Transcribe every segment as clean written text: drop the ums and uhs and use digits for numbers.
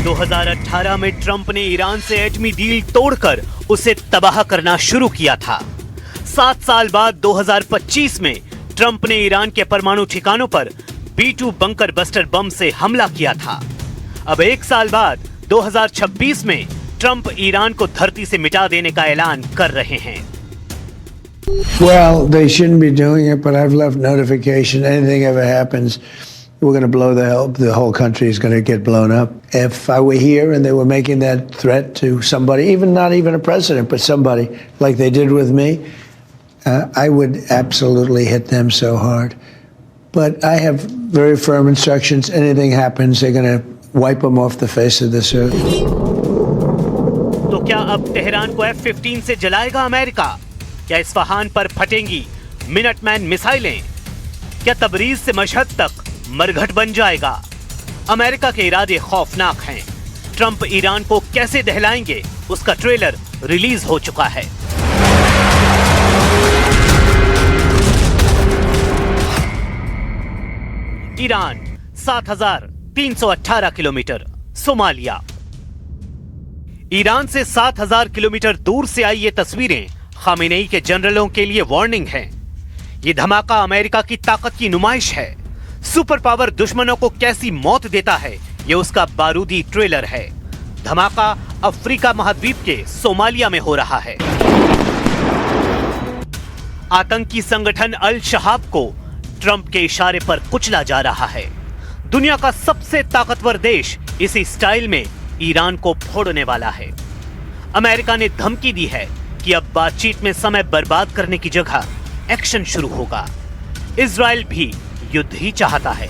2018 में ट्रंप ने ईरान से एटमी डील तोड़कर उसे तबाह करना शुरू किया था। 7 साल बाद 2025 में ट्रंप ने ईरान के परमाणु ठिकानों पर B-2 बंकर बस्टर बम से हमला किया था। अब 1 साल बाद 2026 में ट्रंप ईरान को धरती से मिटा देने का ऐलान कर रहे हैं। Well, they shouldn't be doing it, but I've left notification. Anything ever happens, we're going to blow the whole country is going to get blown up. If I were here and they were making that threat to somebody, even not even a president, but somebody like they did with me, I would absolutely hit them so hard. But I have very firm instructions. Anything happens, they're going to wipe them off the face of this earth. तो क्या अब Tehran को F-15 से जलाएगा America? क्या Isfahan पर फटेंगी Minuteman मिसाइलें? क्या Tabriz से मशहद तक मरघट बन जाएगा? अमेरिका के इरादे खौफनाक हैं। ट्रंप ईरान को कैसे दहलाएंगे, उसका ट्रेलर रिलीज हो चुका है। Iran 7,318 kilometre, Somalia. ईरान से 7,000 किलोमीटर दूर से आई ये तस्वीरें खामेनेई के जनरलों के लिए वार्निंग है। ये धमाका अमेरिका की ताकत की नुमाइश है। सुपर पावर दुश्मनों को कैसी मौत देता है, ये उसका बारूदी ट्रेलर है। धमाका अफ्रीका महाद्वीप के सोमालिया में हो रहा है। आतंकी संगठन अल शहाब को ट्रंप के इशारे पर कुचला जा रहा है। दुनिया का सबसे ताकतवर देश इसी स्टाइल में ईरान को फोड़ने वाला है। अमेरिका ने धमकी दी है कि अब बातचीत में समय बर्बाद करने की जगह एक्शन शुरू होगा। इजराइल भी युद्ध ही चाहता है,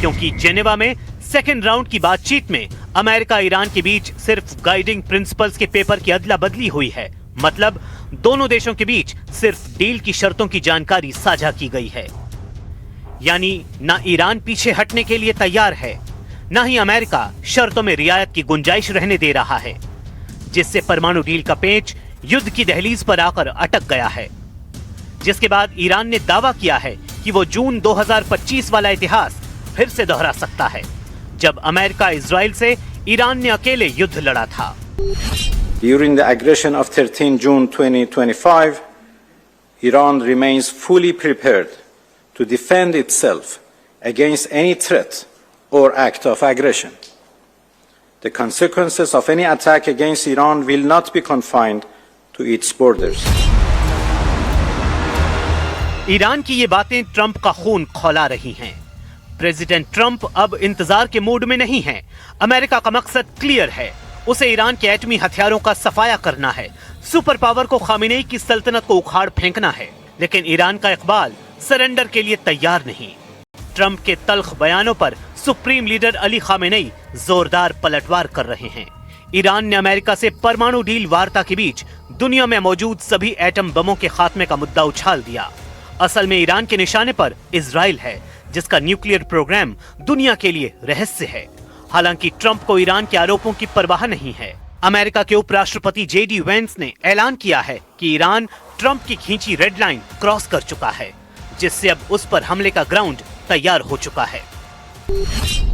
क्योंकि जेनेवा में सेकेंड राउंड की बातचीत में अमेरिका ईरान के बीच सिर्फ गाइडिंग प्रिंसिपल्स के पेपर की अदला बदली हुई है। मतलब दोनों देशों के बीच सिर्फ डील की शर्तों की जानकारी साझा की गई है। यानी ना ईरान पीछे हटने के लिए तैयार है, ना ही अमेरिका शर्तों में रियायत की गुंजाइश रहने दे रहा है, जिससे परमाणु डील का पेंच युद्ध की दहलीज पर आकर अटक गया है। जिसके बाद ईरान ने दावा किया है कि वो जून 2025 वाला इतिहास फिर से दोहरा सकता है, जब अमेरिका इजराइल से ईरान ने अकेले युद्ध लड़ा था। During the aggression of 13 June 2025, Iran remains fully prepared to defend itself against any threat or act of aggression. The consequences of any attack against Iran will not be confined to its borders. Iran की ये बातें Trump का खून खौला रही हैं। President Trump अब इंतजार के मूड में नहीं हैं। अमेरिका का मकसद क्लियर है, उसे ईरान के एटमी हथियारों का सफाया करना है। सुपर पावर को खामेनेई की सल्तनत को उखाड़ फेंकना है। लेकिन ईरान का इकबाल सरेंडर के लिए तैयार नहीं। ट्रंप के तल्ख बयानों पर सुप्रीम लीडर अली खामेनेई जोरदार पलटवार कर रहे हैं। ईरान ने अमेरिका से परमाणु डील वार्ता के बीच दुनिया में मौजूद सभी एटम बमों के खात्मे का मुद्दा उछाल दिया। असल में ईरान के निशाने पर इजराइल है, जिसका न्यूक्लियर प्रोग्राम दुनिया के लिए रहस्य है। हालांकि ट्रंप को ईरान के आरोपों की परवाह नहीं है। अमेरिका के उपराष्ट्रपति JD वेंस ने ऐलान किया है कि ईरान ट्रंप की खींची रेड लाइन क्रॉस कर चुका है, जिससे अब उस पर हमले का ग्राउंड तैयार हो चुका है।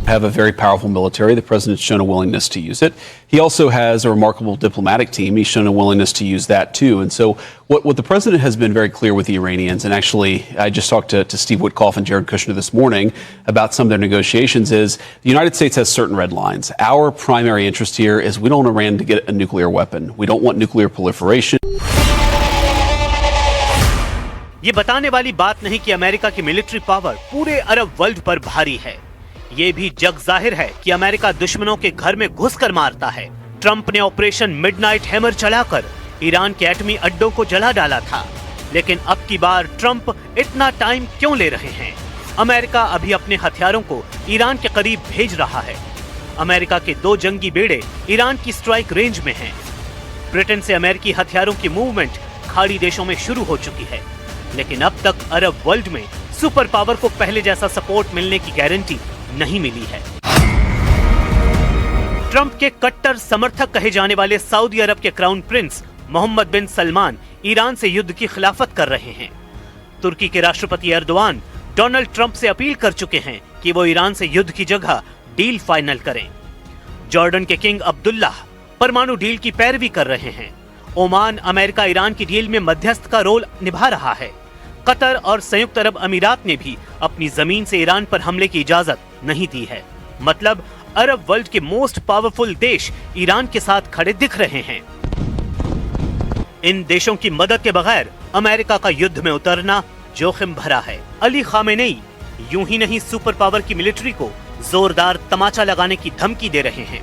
Have a very powerful military. The president's shown a willingness to use it. He also has a remarkable diplomatic team. He's shown a willingness to use that too. And so what the president has been very clear with the Iranians, and actually I just talked to Steve Witkoff and Jared Kushner this morning about some of their negotiations, is the United States has certain red lines. Our primary interest here is we don't want Iran to get a nuclear weapon. We don't want nuclear proliferation. ये बताने वाली बात नहीं कि America की military power पूरे Arab world पर भारी है। ये भी जग जाहिर है कि अमेरिका दुश्मनों के घर में घुसकर मारता है। ट्रंप ने ऑपरेशन मिडनाइट हैमर चलाकर ईरान के एटमी अड्डों को जला डाला था। लेकिन अब की बार ट्रंप इतना टाइम क्यों ले रहे हैं? अमेरिका अभी अपने हथियारों को ईरान के करीब भेज रहा है। अमेरिका के 2 जंगी बेड़े ईरान की स्ट्राइक रेंज में हैं। ब्रिटेन से अमेरिकी हथियारों की मूवमेंट खाड़ी देशों में शुरू हो चुकी है। लेकिन अब तक अरब वर्ल्ड में सुपर पावर को पहले जैसा सपोर्ट मिलने की गारंटी नहीं मिली है। ट्रंप के कट्टर समर्थक कहे जाने वाले सऊदी अरब के क्राउन प्रिंस मोहम्मद बिन सलमान ईरान से युद्ध की खिलाफत कर रहे हैं। तुर्की के राष्ट्रपति एर्दोआन डोनाल्ड ट्रंप से अपील कर चुके हैं कि वो ईरान से युद्ध की जगह डील फाइनल करें। जॉर्डन के किंग अब्दुल्ला परमाणु डील की पैरवी कर रहे हैं। ओमान अमेरिका ईरान की डील में मध्यस्थ का रोल निभा रहा है। कतर और संयुक्त अरब अमीरात ने भी अपनी जमीन से ईरान पर हमले की इजाजत नहीं दी है। मतलब अरब वर्ल्ड के मोस्ट पावरफुल देश ईरान के साथ खड़े दिख रहे हैं। इन देशों की मदद के बगैर अमेरिका का युद्ध में उतरना जोखिम भरा है। अली खामेनेई यूं ही नहीं सुपर पावर की मिलिट्री को जोरदार तमाचा लगाने की धमकी दे रहे हैं।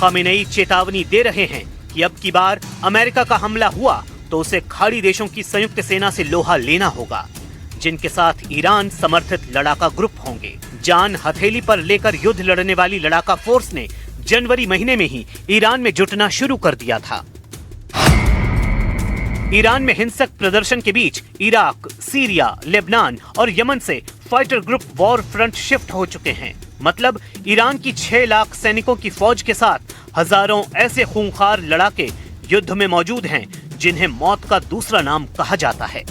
खामेनेई चेतावनी दे रहे हैं कि अब की बार अमेरिका का हमला हुआ तो उसे खाड़ी देशों की संयुक्त सेना से लोहा लेना होगा, जिनके साथ ईरान समर्थित लड़ाका ग्रुप होंगे। जान हथेली पर लेकर युद्ध लड़ने वाली लड़ाका फोर्स ने जनवरी महीने में ही ईरान में जुटना शुरू कर दिया था। ईरान में हिंसक प्रदर्शन के बीच इराक, सीरिया, लेबनान और यमन से fighter group war front shift हो चुके हैं। मतलब ईरान की 6 लाख सैनिकों की फौज के साथ हजारों ऐसे खूंखार लड़ाके युद्ध में मौजूद हैं जिन्हें मौत का दूसरा नाम कहा जाता है।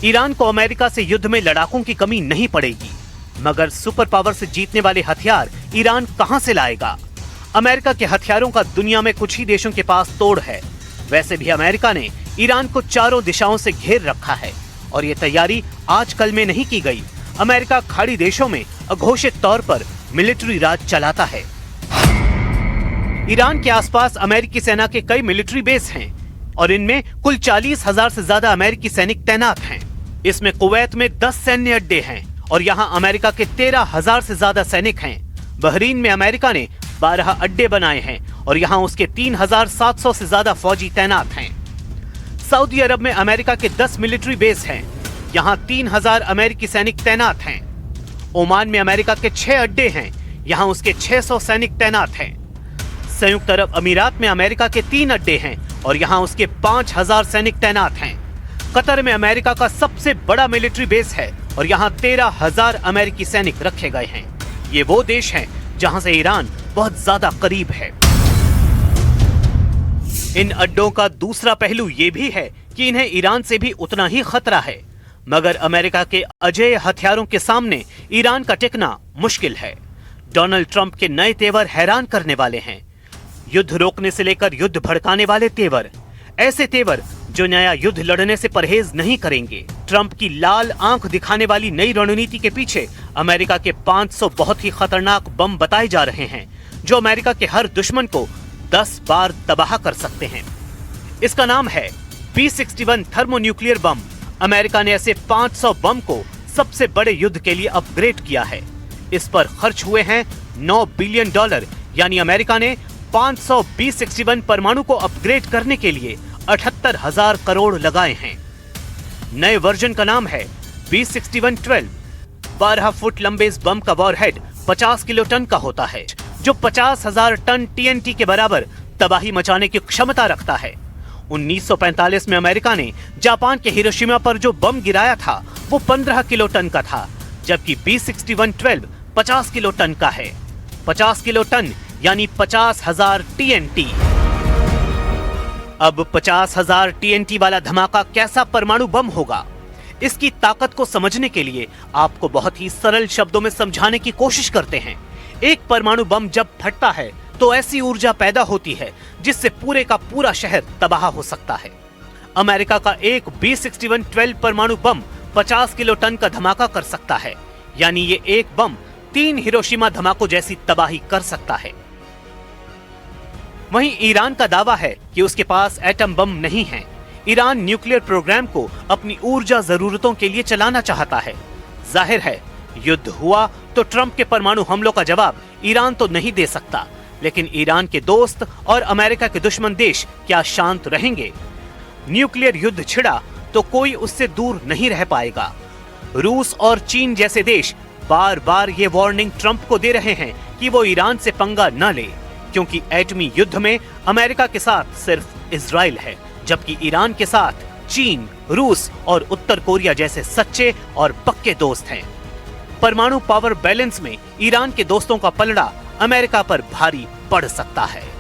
ईरान को अमेरिका से युद्ध में लड़ाकों की कमी नहीं पड़ेगी, मगर सुपर पावर से जीतने वाले हथियार ईरान कहां से लाएगा? अमेरिका के हथियारों का दुनिया में कुछ ही देशों के पास तोड़ है। वैसे भी अमेरिका ने ईरान को चारों दिशाओं से घेर रखा है और ये तैयारी आजकल में नहीं की गई। अमेरिका खाड़ी देशों में अघोषित तौर पर मिलिट्री राज चलाता है। ईरान के आसपास अमेरिकी सेना के कई मिलिट्री बेस हैं और इनमें कुल 40,000 से ज्यादा अमेरिकी सैनिक तैनात हैं। इसमें कुवैत में 10 सैन्य अड्डे हैं और यहां अमेरिका के 13,000 से ज्यादा सैनिक हैं। बहरीन में अमेरिका ने 12 अड्डे बनाए हैं और यहां उसके 3,700 से ज्यादा फौजी तैनात हैं। सऊदी अरब में अमेरिका के 10 मिलिट्री बेस हैं, यहां 3,000 अमेरिकी सैनिक तैनात हैं। ओमान में अमेरिका के 6 अड्डे हैं, यहां उसके 600 सैनिक तैनात हैं। संयुक्त अरब अमीरात में अमेरिका के 3 अड्डे हैं और यहां उसके 5,000 सैनिक तैनात हैं। कतर में अमेरिका का सबसे बड़ा मिलिट्री बेस है और यहां 13,000 अमेरिकी सैनिक रखे गए हैं। ये वो देश हैं जहां से ईरान बहुत ज्यादा करीब है। इन अड्डों का दूसरा पहलू ये भी है कि इन्हें ईरान से भी उतना ही खतरा है, मगर अमेरिका के अजेय हथियारों के सामने ईरान का टिकना मुश्किल है। डोनाल्ड ट्रंप के नए तेवर हैरान करने वाले हैं। युद्ध रोकने से लेकर युद्ध भड़काने वाले तेवर, ऐसे तेवर जो नया युद्ध लड़ने से परहेज नहीं करेंगे। ट्रंप की लाल आंख दिखाने वाली नई रणनीति के पीछे अमेरिका के 500 बहुत ही खतरनाक बम बताए जा रहे हैं, जो अमेरिका के हर दुश्मन को 10 बार तबाह कर सकते हैं। इसका नाम है B-61 थर्मोन्यूक्लियर बम। अमेरिका ने ऐसे 500 बम को सबसे बड़े युद्ध के लिए अपग्रेड किया है। इस पर खर्च हुए हैं $9 बिलियन, यानी अमेरिका ने 500 B-61 परमाणु को अपग्रेड करने के लिए 78,000 करोड़ लगाए हैं। नए वर्जन का नाम है B-61-12। 12 फुट लंबे इस बम का वॉरहेड 50 किलोटन का होता है, जो 50,000 टन TNT के बराबर तबाही मचाने की क्षमता रखता है। 1945 में अमेरिका ने जापान के हिरोशिमा पर जो बम गिराया था वो 15 किलोटन का था, जबकि B-61-12 50 किलोटन का है। 50 किलोटन यानी 50,000 TNT। अब 50,000 TNT वाला धमाका कैसा परमाणु बम होगा? इसकी ताकत को समझने के लिए आपको बहुत ही सरल शब्दों में समझाने की कोशिश करते हैं। एक परमाणु बम जब फटता है तो ऐसी ऊर्जा पैदा होती है जिससे पूरे का पूरा शहर तबाह हो सकता है। अमेरिका का एक B-61-12 परमाणु बम 50 किलोटन का धमाका कर सकता है, यानी ये एक बम 3 हिरोशिमा धमाकों जैसी तबाही कर सकता है। वहीं ईरान का दावा है कि उसके पास एटम बम नहीं है। ईरान न्यूक्लियर प्रोग्राम को अपनी ऊर्जा जरूरतों के लिए चलाना चाहता है। जाहिर है, युद्ध हुआ तो ट्रंप के परमाणु हमलों का जवाब ईरान तो नहीं दे सकता, लेकिन ईरान के दोस्त और अमेरिका के दुश्मन देश क्या शांत रहेंगे? न्यूक्लियर युद्ध छिड़ा तो कोई उससे दूर नहीं रह पाएगा। रूस और चीन जैसे देश बार बार ये वार्निंग ट्रंप को दे रहे हैं कि वो ईरान से पंगा न ले, क्योंकि एटमी युद्ध में अमेरिका के साथ सिर्फ इजराइल है। जबकि ईरान के साथ चीन, रूस और उत्तर कोरिया जैसे सच्चे और पक्के दोस्त हैं। परमाणु पावर बैलेंस में ईरान के दोस्तों का पलड़ा अमेरिका पर भारी पड़ सकता है।